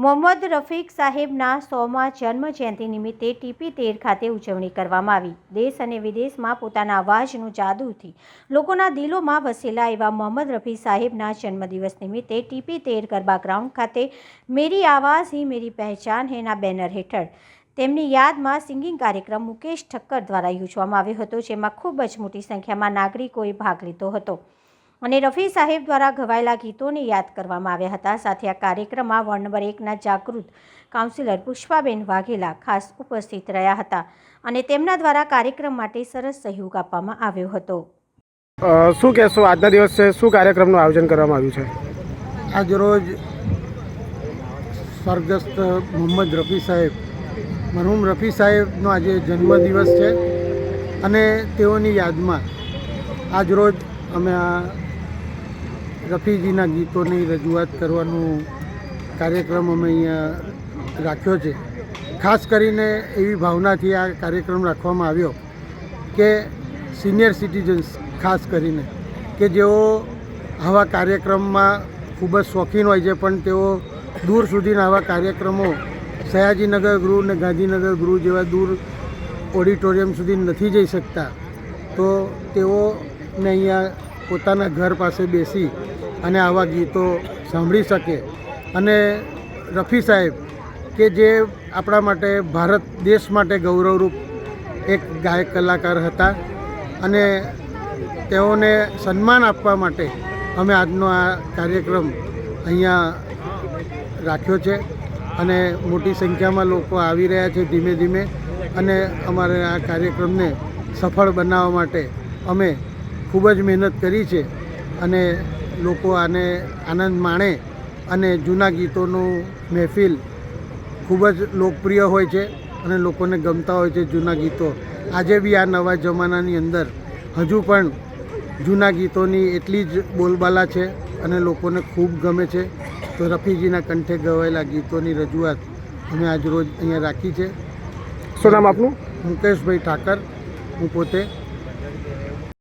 મોહમ્મદ રફીક સાહેબના 100મા જન્મ જયંતિ નિમિત્તે TP13 ખાતે ઉજવણી કરવામાં આવી। દેશ અને વિદેશમાં પોતાના અવાજનું જાદુથી લોકોના દિલોમાં વસેલા એવા મોહમ્મદ રફીક સાહેબના જન્મદિવસ નિમિત્તે TP13 ગરબા ગ્રાઉન્ડ ખાતે મેરી આવાज़ ही मेरी पहचान है ના બેનર હેઠળ તેમની યાદમાં સિંગિંગ કાર્યક્રમ મુકેશ ઠક્કર દ્વારા યોજવામાં આવ્યો હતો, જેમાં ખૂબ જ મોટી સંખ્યામાં નાગરિકોએ ભાગ લીધો હતો અને રફી સાહેબ દ્વારા ગવાયેલા ગીતોને યાદ કરવામાં આવ્યા હતા। સાથે આ કાર્યક્રમમાં વોર્ડ નંબર 1ના જાગૃત કાઉન્સિલર પુષ્પાબેન વાઘેલા ખાસ ઉપસ્થિત રહ્યા હતા અને તેમના દ્વારા કાર્યક્રમ માટે સરસ સહયોગ આપવામાં આવ્યો હતો। શું કહેશો, આજના દિવસે શું કાર્યક્રમનું આયોજન કરવામાં આવ્યું છે? આજરોજ સ્વર્ગસ્થ મોહમ્મદ રફી સાહેબ, મરહૂમ રફી સાહેબનો આજે જન્મદિવસ છે અને તેઓની યાદમાં આજરોજ અમે આ રફીજીના ગીતોની રજૂઆત કરવાનું કાર્યક્રમ અમે અહીંયા રાખ્યો છે। ખાસ કરીને એવી ભાવનાથી આ કાર્યક્રમ રાખવામાં આવ્યો કે સિનિયર સિટીઝન્સ ખાસ કરીને કે જેઓ આવા કાર્યક્રમમાં ખૂબ જ શોખીન હોય છે, પણ તેઓ દૂર સુધીના આવા કાર્યક્રમો સયાજીનગર ગૃહ અને ગાંધીનગર ગૃહ જેવા દૂર ઓડિટોરિયમ સુધી નથી જઈ શકતા, તો તેઓને અહીંયા પોતાના ઘર પાસે બેસી અને આવા ગીતો સાંભળી શકે। અને રફી સાહેબ કે જે આપણા માટે ભારત દેશ માટે ગૌરવરૂપ એક ગાયક કલાકાર હતા અને તેઓને સન્માન આપવા માટે અમે આજનો આ કાર્યક્રમ અહીંયા રાખ્યો છે અને મોટી સંખ્યામાં લોકો આવી રહ્યા છે ધીમે ધીમે, અને અમારે આ કાર્યક્રમને સફળ બનાવવા માટે અમે ખૂબ જ મહેનત કરી છે અને લોકો આને આનંદ માણે અને જૂના ગીતોનું મહેફિલ ખૂબ જ લોકપ્રિય હોય છે અને લોકોને ગમતા હોય છે જૂના ગીતો। આજે બી આ નવા જમાનાની અંદર હજુ પણ જૂના ગીતોની એટલી જ બોલબાલા છે અને લોકોને ખૂબ ગમે છે। તો રફીજીના કંઠે ગવાયેલા ગીતોની રજૂઆત અમે આજ રોજ અહીંયા રાખી છે। શું નામ આપનું? મુકેશભાઈ ઠાકર, હું પોતે